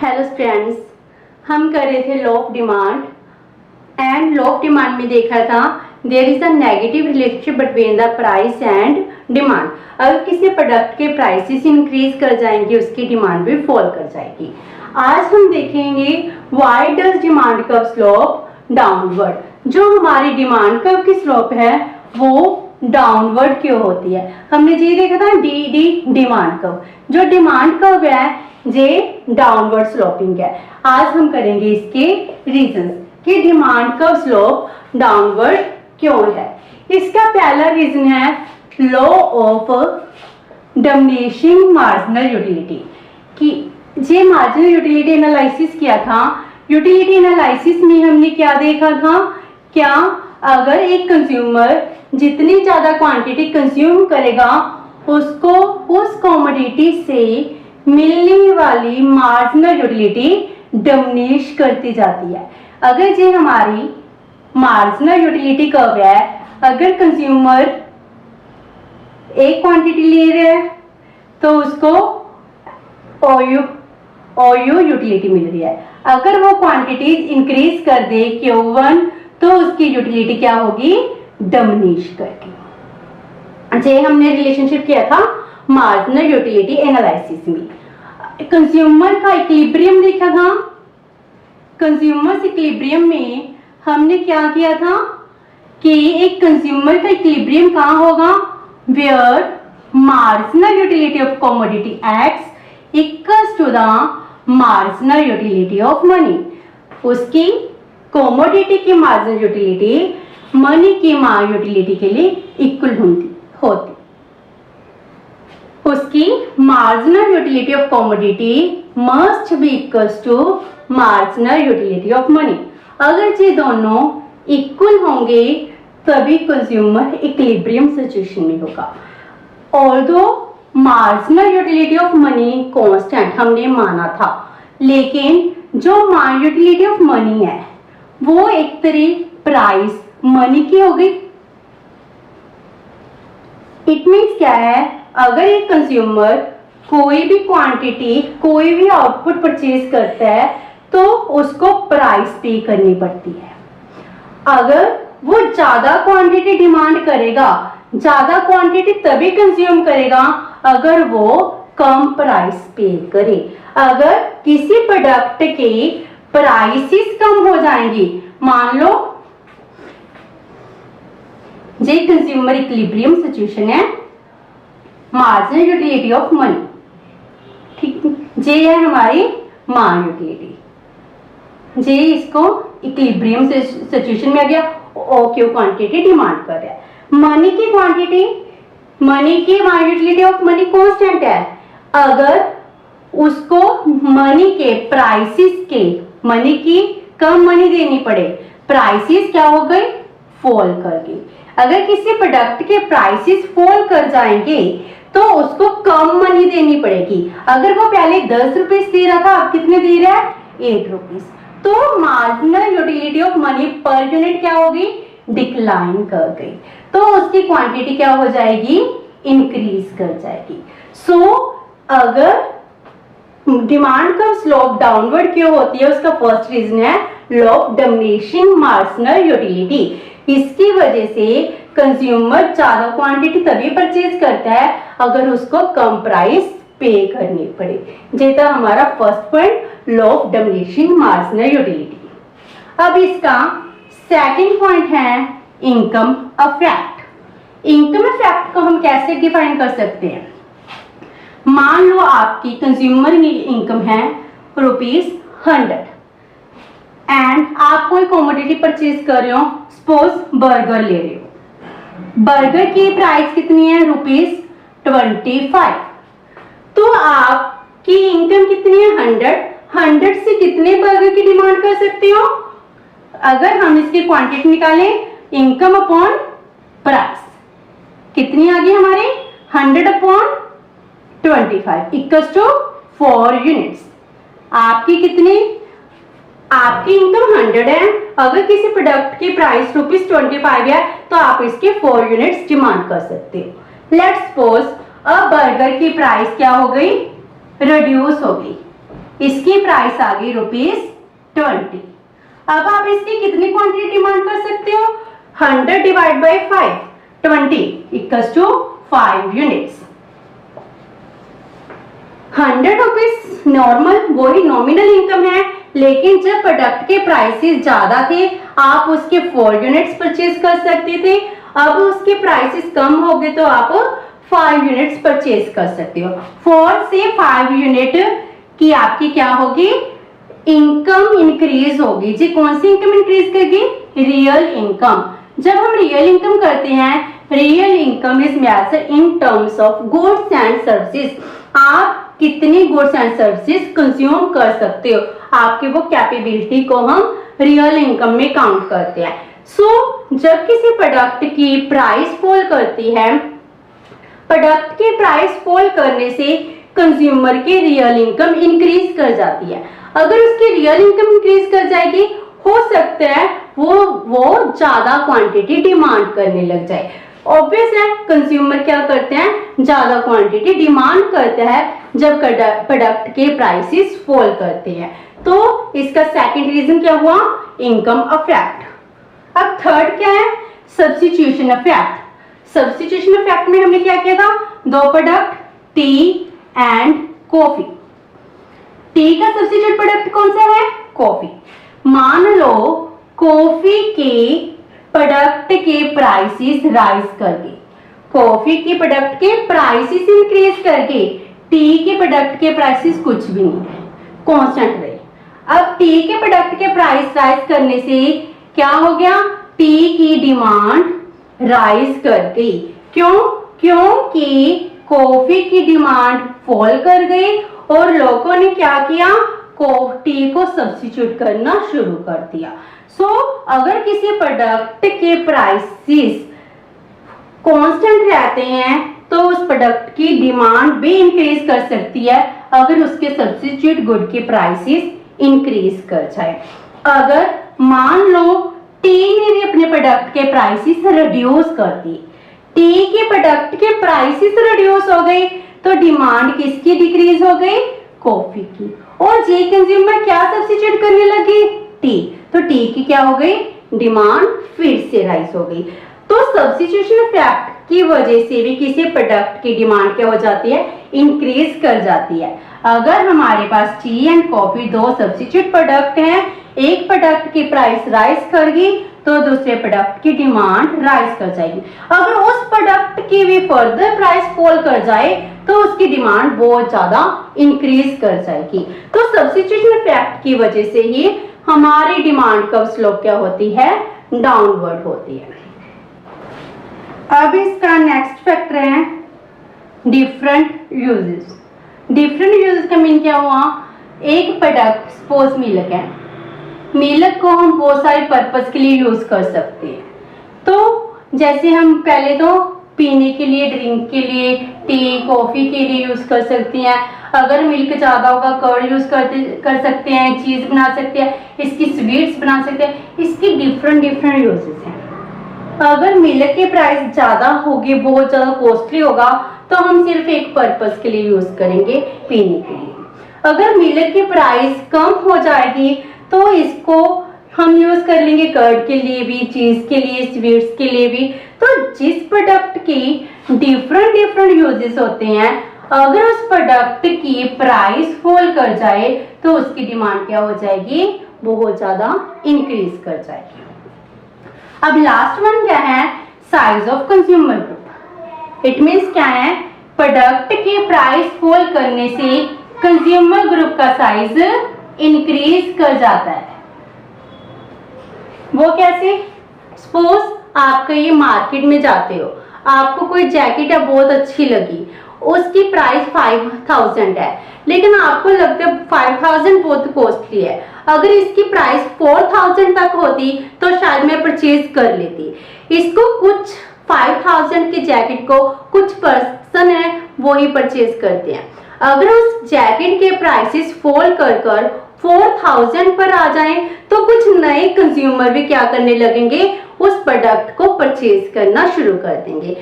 Hello friends, हम कर रहे थे law of demand and law of demand में देखा था there is a negative relationship between the price and demand. अगर किसी प्रोडक्ट के प्राइसेस इंक्रीज कर जाएंगे उसकी डिमांड भी फॉल कर जाएगी। आज हम देखेंगे why does demand curve slope downward. जो हमारी डिमांड कर्व की स्लोप है वो डाउनवर्ड क्यों होती है। हमने ये देखा था डी डिमांड कर्व। जो डिमांड कर्व है ये डाउनवर्ड स्लोपिंग है। आज हम करेंगे इसके रीजंस कि डिमांड कर्व स्लोप डाउनवर्ड क्यों है। इसका पहला रीजन है law of diminishing marginal utility. कि ये मार्जिनल यूटिलिटी एनालिसिस किया था। यूटिलिटी एनालिसिस में हमने क्या देखा था, क्या अगर एक कंज्यूमर जितनी ज्यादा क्वांटिटी कंज्यूम करेगा उसको उस कमोडिटी से मिलने वाली मार्जिनल यूटिलिटी डिमिनिश करती जाती है। अगर ये हमारी मार्जिनल यूटिलिटी कर्व है, अगर कंज्यूमर एक क्वांटिटी ले रहा है तो उसको OU यूटिलिटी मिल रही है। अगर वो क्वांटिटी इंक्रीज कर दे Q1 तो उसकी यूटिलिटी क्या होगी, डिमिनिश करके। ये हमने रिलेशनशिप किया था मार्जिनल यूटिलिटी एनालिसिस में। कंज्यूमर का इक्विलिब्रियम देखा था। कंज्यूमर इक्विलिब्रियम में हमने क्या किया था कि एक कंज्यूमर का इक्विलिब्रियम कहाँ होगा, where marginal utility of commodity X equals to the marginal utility of money. उसकी कमोडिटी की मार्जिनल यूटिलिटी मनी की यूटिलिटी के लिए इक्वल होती। उसकी marginal utility of commodity must be equals to marginal utility of money. अगर ये दोनों इक्वल होंगे तभी कंज्यूमर इक्विलिब्रियम सिचुएशन में होगा। Although marginal utility of money constant हमने माना था, लेकिन जो यूटिलिटी ऑफ मनी है वो एक तरह प्राइस मनी की हो गई। इट मीन्स क्या है, अगर एक कंज्यूमर कोई भी क्वांटिटी कोई भी आउटपुट परचेज करता है तो उसको प्राइस पे करनी पड़ती है। अगर वो ज्यादा क्वांटिटी डिमांड करेगा, ज्यादा क्वांटिटी तभी कंज्यूम करेगा अगर वो कम प्राइस पे करे। अगर किसी प्रोडक्ट के प्राइसेस कम हो जाएंगी, मान लो ये कंज्यूमर इक्विलिब्रियम सिचुएशन है, मार्जिनल यूटिलिटी ऑफ मनी, ठीक, ये है हमारी मान यूटिलिटी। ये इसको इक्विलिब्रियम सिचुएशन में आ गया। क्यों क्वांटिटी डिमांड कर रहा है, मनी की क्वांटिटी, मनी की मान यूटिलिटी ऑफ मनी कांस्टेंट है। अगर उसको मनी के प्राइसेस के मनी की कम मनी देनी पड़े, प्राइसेस क्या हो गई, फॉल कर गई। अगर किसी प्रोडक्ट के प्राइसेस फॉल कर जाएंगे तो उसको कम मनी देनी पड़ेगी। अगर वो पहले 10 रुपए दे रहा था, अब कितने दे रहा है, 8 रुपीज, तो marginal utility of money per unit क्या होगी, डिक्लाइन कर गई, तो उसकी क्वांटिटी क्या हो जाएगी, इंक्रीज कर जाएगी। सो अगर डिमांड का स्लोप डाउनवर्ड क्यों होती है, उसका फर्स्ट रीजन है law of diminishing marginal utility. इसकी वजह से कंज्यूमर ज्यादा क्वांटिटी तभी परचेज करता है अगर उसको कम प्राइस पे करनी पड़े। ये था हमारा first point, law of diminishing marginal utility. अब इसका सेकंड पॉइंट है इनकम इफेक्ट। इनकम इफेक्ट को हम कैसे डिफाइन कर सकते हैं। मान लो आपकी कंज्यूमर इनकम है ₹100 एंड आप कोई कमोडिटी परचेज कर रहे हो, सपोज बर्गर ले रहे हो। बर्गर की प्राइस कितनी है, ₹25। तो आपकी इनकम कितनी है, 100 से कितने बर्गर की डिमांड कर सकते हो। अगर हम इसकी क्वांटिटी निकालें, इनकम अपॉन प्राइस कितनी आ गई हमारे, 100 अपॉन 25 इक्वल्स टू 4 यूनिट्स। आपकी कितनी, आपकी इनकम 100 है, अगर किसी प्रोडक्ट की प्राइस ₹25 है तो आप इसके 4 यूनिट्स डिमांड कर सकते हो। लेट्स सपोज अब बर्गर की प्राइस क्या हो गई, रिड्यूस हो गई, इसकी प्राइस आ गई ₹20। अब आप इसकी कितनी क्वांटिटी डिमांड कर सकते हो? 100 divide by 5, 20 equals to 5 units. 100 rupees normal वही नॉमिनल इनकम है, लेकिन जब प्रोडक्ट के प्राइसेस ज्यादा थे आप उसके 4 यूनिट्स परचेज कर सकते थे। अब उसके प्राइसेस कम हो गए तो आप 5 यूनिट्स परचेज कर सकते हो। 4 से 5 यूनिट की आपकी क्या होगी? इनकम इंक्रीज होगी जी। कौन सी इनकम इंक्रीज करेगी? Real income. जब हम रियल इनकम करते हैं, real income is measured in terms of goods and services. आप कितनी गुड्स एंड सर्विसेज कंज्यूम कर सकते हो, आपके वो कैपेबिलिटी को हम रियल इनकम में काउंट करते हैं। जब किसी प्रोडक्ट की प्राइस फॉल करती है, प्रोडक्ट की प्राइस फॉल करने से कंज्यूमर की रियल इनकम इंक्रीज कर जाती है। अगर उसकी रियल इनकम इंक्रीज कर जाएगी, हो सकता है वो ज्यादा क्वांटिटी डिमांड करने लग जाए। ऑब्वियस है, कंज्यूमर क्या करते हैं? ज्यादा क्वांटिटी डिमांड करते हैं जब प्रोडक्ट के प्राइसेस फॉल करते हैं। तो इसका सेकंड रीजन क्या हुआ? Income effect. अब थर्ड क्या है? Substitution effect. सब्स्टिट्यूशन इफेक्ट में हमने क्या किया था? दो product T and coffee. T का सब्स्टिट्यूट प्रोडक्ट कौन सा है? कॉफी। मान लो कॉफी के प्रोडक्ट के प्राइसेस राइज करके, कॉफी के प्रोडक्ट के प्राइसेस इंक्रीज करके टी के प्रोडक्ट के प्राइसेस कुछ भी नहीं है, कांस्टेंट रहे। अब टी के प्रोडक्ट के प्राइस राइज करने से क्या हो गया? टी की डिमांड राइज कर गई। क्यों? क्योंकि कॉफी की डिमांड फॉल कर गई और लोगों ने क्या किया? टी को सब्स्टिट्यूट करना शुरू कर दिया। अगर किसी प्रोडक्ट के प्राइसेस कांस्टेंट रहते हैं तो उस प्रोडक्ट की डिमांड भी इंक्रीज कर सकती है अगर उसके सब्स्टिट्यूट गुड के प्राइसेस इंक्रीज कर जाए। अगर मान लो टी ने भी अपने प्रोडक्ट के प्राइसेस रिड्यूस कर दी, टी के प्रोडक्ट के प्राइसेस रिड्यूस हो गई तो डिमांड किसकी डिक्रीज हो गई? कॉफी की। और जे कंज्यूमर क्या सब्स्टिट्यूट करने लगी? टी। तो टी की क्या हो गई? डिमांड फिर से राइज हो गई। तो सब्स्टिट्यूशन इफेक्ट की वजह से भी किसी प्रोडक्ट की डिमांड क्या हो जाती है? इंक्रीज कर जाती है। अगर हमारे पास टी एंड कॉफी दो सब्स्टिट्यूट प्रोडक्ट हैं, एक प्रोडक्ट की प्राइस राइज कर गई तो दूसरे प्रोडक्ट की डिमांड राइज कर जाएगी। अगर उस प्रोडक्ट की भी फर्दर प्राइस फॉल कर जाए तो उसकी डिमांड बहुत ज्यादा इंक्रीज कर जाएगी। तो सब्स्टिट्यूशन इफेक्ट की वजह से ही हमारी डिमांड कर्व स्लोप क्या होती है? डाउनवर्ड होती है। अब इसका नेक्स्ट फैक्टर है डिफरेंट यूजेस। डिफरेंट यूजेस का मीन क्या हुआ? एक प्रोडक्ट सपोज मिल्क है, मिल्क को हम बहुत सारे पर्पस के लिए यूज कर सकते हैं। तो जैसे हम पहले तो पीने के लिए, ड्रिंक के लिए, टी कॉफी के लिए यूज कर सकते हैं। अगर मिल्क ज्यादा होगा कर्ड यूज कर सकते हैं, चीज बना सकते हैं, इसकी स्वीट्स बना सकते हैं। इसकी डिफरेंट यूजेस हैं। अगर मिल्क की प्राइस ज्यादा होगी, बहुत ज्यादा कॉस्टली होगा, तो हम सिर्फ एक पर्पस के लिए यूज करेंगे, पीने के लिए। अगर मिल्क की प्राइस कम हो जाएगी तो इसको हम यूज कर लेंगे कर्ड के लिए भी, चीज के लिए, स्वीट्स के लिए भी। तो जिस प्रोडक्ट की डिफरेंट यूजेस होते हैं, अगर उस प्रोडक्ट की प्राइस फॉल कर जाए तो उसकी डिमांड क्या हो जाएगी? बहुत ज्यादा इंक्रीज कर जाएगी। अब लास्ट वन क्या है? Size of consumer group. It means क्या है? प्रोडक्ट की प्राइस फॉल करने से कंज्यूमर ग्रुप का साइज इंक्रीज कर जाता है। वो कैसे? सपोज आप कहीं मार्केट में जाते हो, आपको कोई जैकेट है बहुत अच्छी लगी, उसकी प्राइस 5000 है, लेकिन आपको लगता है 5000 बहुत कॉस्टली है। अगर इसकी प्राइस 4000 तक होती तो शायद मैं परचेज कर लेती। इसको कुछ 5000 के जैकेट को कुछ पर्सन है वो ही परचेज करते हैं। अगर उस जैकेट के प्राइसेस फॉल कर 4000 पर आ जाएं तो कुछ नए कंज्यूमर भी क्या करने लगेंगे? उस प्रोडक्ट को परचेज करना शुरू कर देंगे।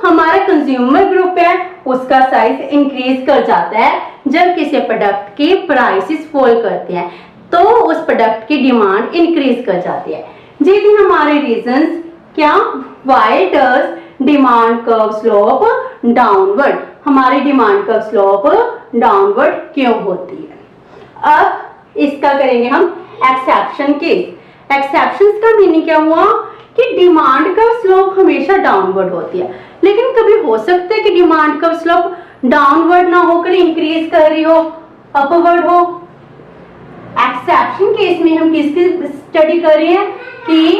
हमारा कंज्यूमर ग्रुप है उसका साइज इंक्रीज कर जाता है जब किसी प्रोडक्ट के प्राइसेस फॉल करते हैं तो उस प्रोडक्ट की डिमांड इंक्रीज कर जाती है। जी थी हमारे रीजंस क्या, why does demand curve slope downward, हमारी डिमांड कर्व स्लोप डाउनवर्ड क्यों होती है। अब इसका करेंगे हम एक्सेप्शन केस। एक्सेप्शंस का मीनिंग क्या हुआ कि डिमांड कर्व स्लोप हमेशा डाउनवर्ड होती है, लेकिन कभी हो सकता है कि डिमांड कर्व स्लोप डाउनवर्ड ना होकर इंक्रीज कर रही हो, अपवर्ड हो। एक्सेप्शन केस में हम किसकी स्टडी कर रहे हैं कि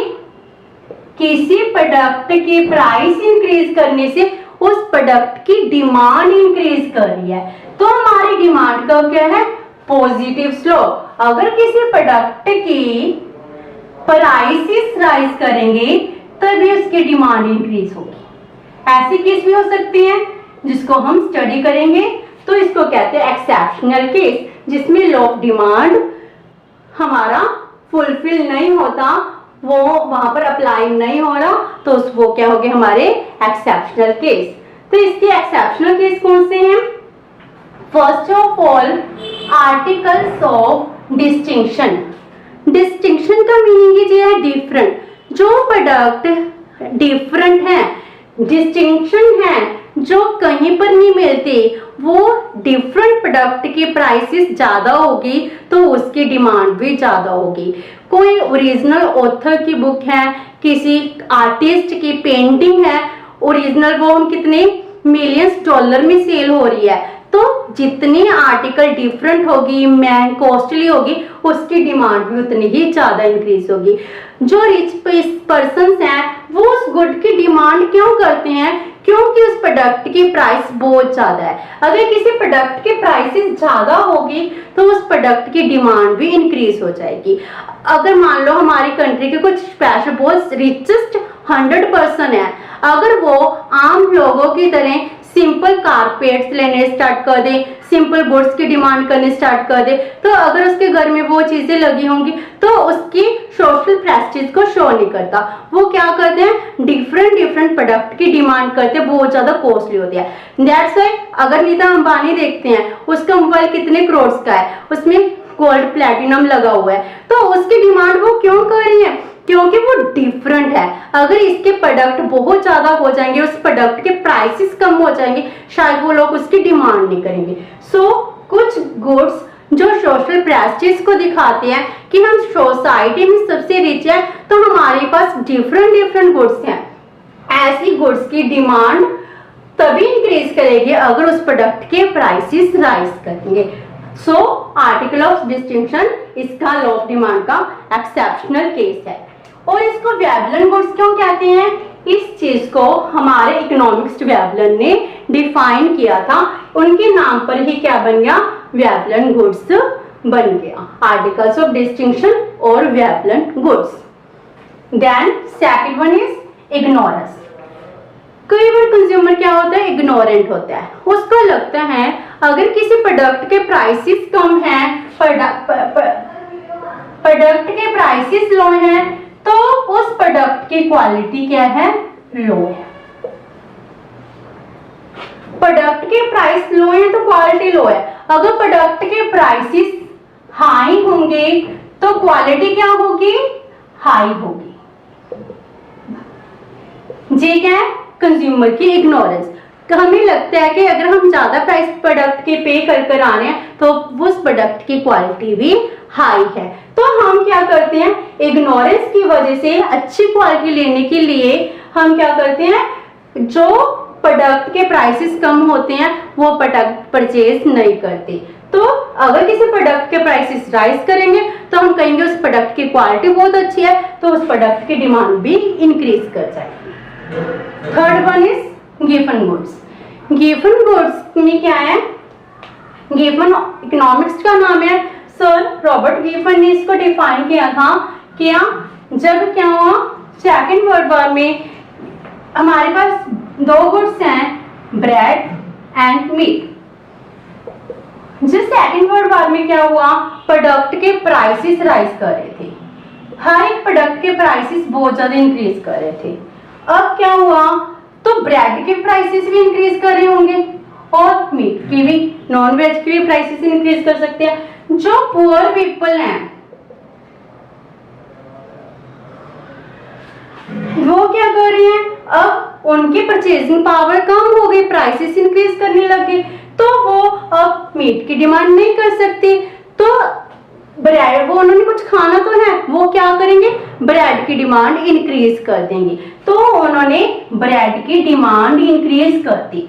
किसी प्रोडक्ट की प्राइस इंक्रीज करने से उस प्रोडक्ट की डिमांड इंक्रीज कर रही है, तो हमारी डिमांड कर्व क्या है, पॉजिटिव स्लोप। अगर किसी प्रोडक्ट की प्राइसेस राइज करेंगे तभी उसकी डिमांड इंक्रीज होगी। ऐसी केस भी हो सकती है जिसको हम स्टडी करेंगे, तो इसको कहते हैं एक्सेप्शनल केस, जिसमें लॉ ऑफ डिमांड हमारा फुलफिल नहीं होता, वो वहां पर अप्लाई नहीं हो रहा, तो वो क्या हो गए हमारे एक्सेप्शनल केस। तो इसके एक्सेप्शनल केस कौन से हैं। First of all articles of distinction. Distinction का मीनिंग ये है डिफरेंट, जो प्रोडक्ट डिफरेंट है, डिस्टिंक्शन है, जो कहीं पर नहीं मिलते, वो डिफरेंट प्रोडक्ट की प्राइसेस ज्यादा होगी तो उसकी डिमांड भी ज्यादा होगी। कोई ओरिजिनल ऑथर की बुक है, किसी आर्टिस्ट की पेंटिंग है ओरिजिनल, वो हम कितने मिलियंस डॉलर में सेल हो रही है, तो जितनी आर्टिकल डिफरेंट होगी, मैन कॉस्टली होगी, उसकी डिमांड भी उतनी ही ज्यादा इंक्रीज होगी। जो रिच पर्सन हैं वो उस गुड की डिमांड क्यों करते हैं, क्योंकि उस प्रोडक्ट की प्राइस बहुत ज्यादा है। अगर किसी प्रोडक्ट की प्राइसेस ज्यादा होगी तो उस प्रोडक्ट की डिमांड भी इंक्रीज हो जाएगी। अगर मान लो हमारी कंट्री के कुछ स्पेशल बहुत रिचेस्ट 100% है, अगर वो आम लोगों की तरह सिंपल कारपेट्स लेने स्टार्ट कर दे, सिंपल गुड्स की डिमांड करने स्टार्ट कर दे, तो अगर उसके घर में वो चीजें लगी होंगी तो उसकी सोशल प्रेस्टीज को शो नहीं करता। वो क्या करते हैं, डिफरेंट प्रोडक्ट की डिमांड करते हैं, बहुत ज्यादा कॉस्टली होती है। दैट्स व्हाई अगर नीता अंबानी देखते हैं, उसका मोबाइल कितने करोड़ का है, उसमें गोल्ड प्लेटिनम लगा हुआ है, तो उसकी डिमांड वो क्यों कर रही है, क्योंकि वो डिफरेंट है। अगर इसके प्रोडक्ट बहुत ज्यादा हो जाएंगे, उस प्रोडक्ट के प्राइसेस कम हो जाएंगे, शायद वो लोग उसकी डिमांड नहीं करेंगे। सो कुछ गुड्स जो सोशल प्रेस्टीज को दिखाते हैं कि हम सोसाइटी में सबसे रिच है, तो हमारे पास डिफरेंट गुड्स हैं, ऐसी गुड्स की डिमांड तभी इंक्रीज करेगी अगर उस प्रोडक्ट के प्राइसेस राइज करेंगे। सो आर्टिकल ऑफ डिस्टिंक्शन इसका लॉ ऑफ डिमांड का एक्सेप्शनल केस है। और इसको वेवलन गुड्स क्यों कहते हैं, इस चीज को हमारे इकोनॉमिक्स वेवलन ने डिफाइन किया था, उनके नाम पर ही क्या बन गया, वेवलन गुड्स बन गया, आर्टिकल्स ऑफ डिस्टिंक्शन और Veblen goods. Then second one is ignorance. कई बार कंज्यूमर क्या होता है, इग्नोरेंट होता है, उसको लगता है अगर किसी प्रोडक्ट के प्राइसेस कम हैं, प्रोडक्ट के प्राइसेस लो हैं, तो उस प्रोडक्ट की क्वालिटी क्या है, लो है। प्रोडक्ट के प्राइस लो है तो क्वालिटी लो है। अगर प्रोडक्ट के प्राइसेस हाई होंगे तो क्वालिटी क्या होगी, हाई होगी। जी क्या है, कंज्यूमर की इग्नोरेंस। हमें लगता है कि अगर हम ज्यादा प्राइस प्रोडक्ट के पे कर आ रहे हैं तो उस प्रोडक्ट की क्वालिटी भी हाई है, तो हम क्या करते हैं, इग्नोरेंस की वजह से अच्छी क्वालिटी लेने के लिए हम क्या करते हैं, जो प्रोडक्ट के प्राइसेस कम होते हैं वो प्रोडक्ट परचेज नहीं करते। तो अगर किसी प्रोडक्ट के प्राइसेस राइज करेंगे तो हम कहेंगे उस प्रोडक्ट की क्वालिटी बहुत अच्छी है, तो उस प्रोडक्ट की डिमांड भी इंक्रीज कर जाएगी। Third one is given goods. Given goods में क्या है, गिवन इकोनॉमिक्स का नाम है, सर रॉबर्ट गिवन ने इसको डिफाइन किया था। क्या, जब क्या हुआ, सेकेंड वर्ल्ड वॉर में हमारे पास दो गुड्स हैं, ब्रेड एंड मीट। जिस सेकेंड वर्ल्ड वॉर में क्या हुआ, प्रोडक्ट के प्राइसेस राइज कर रहे थे, हर एक प्रोडक्ट के प्राइसेस बहुत ज्यादा इंक्रीज कर रहे थे। अब क्या हुआ, तो ब्रेड के प्राइसेस भी इंक्रीज कर रहे होंगे और मीट की भी, नॉन वेज की भी प्राइसेस इंक्रीज कर सकते हैं। जो पुअर पीपल हैं वो क्या कर रहे हैं, अब उनकी परचेजिंग पावर कम हो गई, प्राइसेस इंक्रीज करने लगे, तो वो अब मीट की डिमांड नहीं कर सकते। तो ब्रेड, वो उन्होंने कुछ खाना तो है, वो क्या करेंगे, ब्रेड की डिमांड इंक्रीज कर देंगे। तो उन्होंने ब्रेड की डिमांड इंक्रीज कर दी।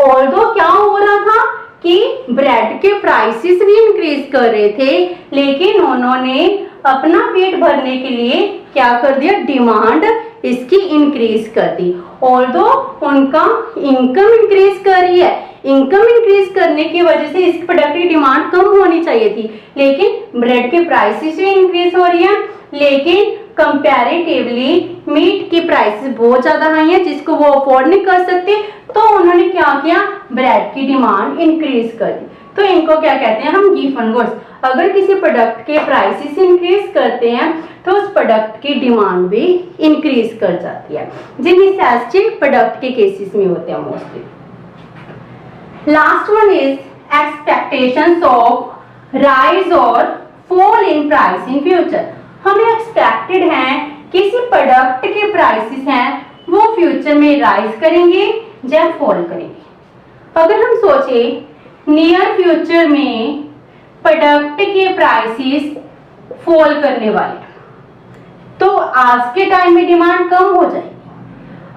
ऑल्दो क्या हो रहा था कि ब्रेड के प्राइसेस भी इंक्रीज कर रहे थे, लेकिन उन्होंने अपना पेट भरने के लिए क्या कर दिया, डिमांड इसकी इंक्रीज कर दी। ऑल्दो उनका इनकम इंक्रीज कर रही है, इनकम इंक्रीज करने की वजह से इस प्रोडक्ट की डिमांड कम होनी चाहिए थी, लेकिन ब्रेड के प्राइसेस भी इंक्रीज हो रही है, लेकिन कंपैरेटिवली मीट की प्राइसेस बहुत ज्यादा हाई है जिसको वो अफोर्ड नहीं कर सकते। तो उन्होंने क्या किया, ब्रेड की डिमांड इंक्रीज कर दी। तो इनको क्या कहते हैं हम, गिवन गुड्स। अगर किसी प्रोडक्ट के प्राइसेस इंक्रीज करते हैं तो उस प्रोडक्ट की डिमांड भी इंक्रीज कर जाती है, जो नेसेसिटी प्रोडक्ट के केसेस में होते हैं mostly. Last one is expectations of rise और fall in price in future. हमें एक्सपेक्टेड है किसी प्रोडक्ट के प्राइसेस हैं वो फ्यूचर में राइज करेंगे या फॉल करेंगे। अगर हम सोचे नियर फ्यूचर में प्रोडक्ट के प्राइसेस फॉल करने वाले, तो आज के टाइम में डिमांड कम हो जाएगी।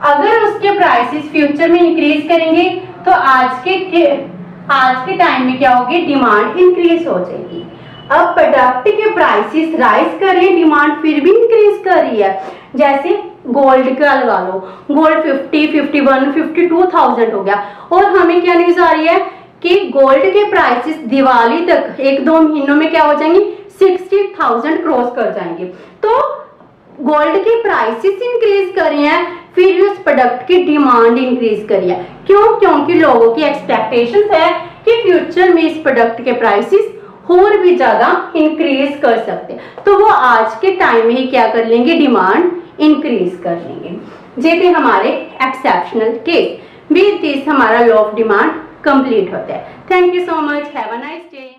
अगर उसके प्राइसेस फ्यूचर में इंक्रीज करेंगे तो आज के टाइम में क्या होगी, डिमांड इंक्रीज हो जाएगी। अब प्रोडक्ट के प्राइसेस राइज कर रहे हैं, डिमांड फिर भी इंक्रीज कर रही है। जैसे गोल्ड का लगा लो, गोल्ड 50, 51, 52,000 हो गया, और हमें क्या न्यूज आ रही है कि गोल्ड के प्राइसेस दिवाली तक 1-2 महीनों में क्या हो जाएंगे, 60,000 क्रॉस कर जाएंगे। तो गोल्ड के प्राइसेस इंक्रीज कर रहे हैं, फिर उस प्रोडक्ट की डिमांड इंक्रीज कर रही है। क्यों? क्योंकि लोगों की एक्सपेक्टेशंस है कि फ्यूचर में इस प्रोडक्ट के प्राइसेस और भी ज्यादा इंक्रीज कर सकते हैं। तो वो आज के टाइम में ही क्या कर लेंगे, डिमांड इंक्रीज कर लेंगे। ये थे हमारे एक्सेप्शनल केस। विद दिस हमारा लॉ ऑफ डिमांड कंप्लीट होता है। Thank you so much, have a nice day.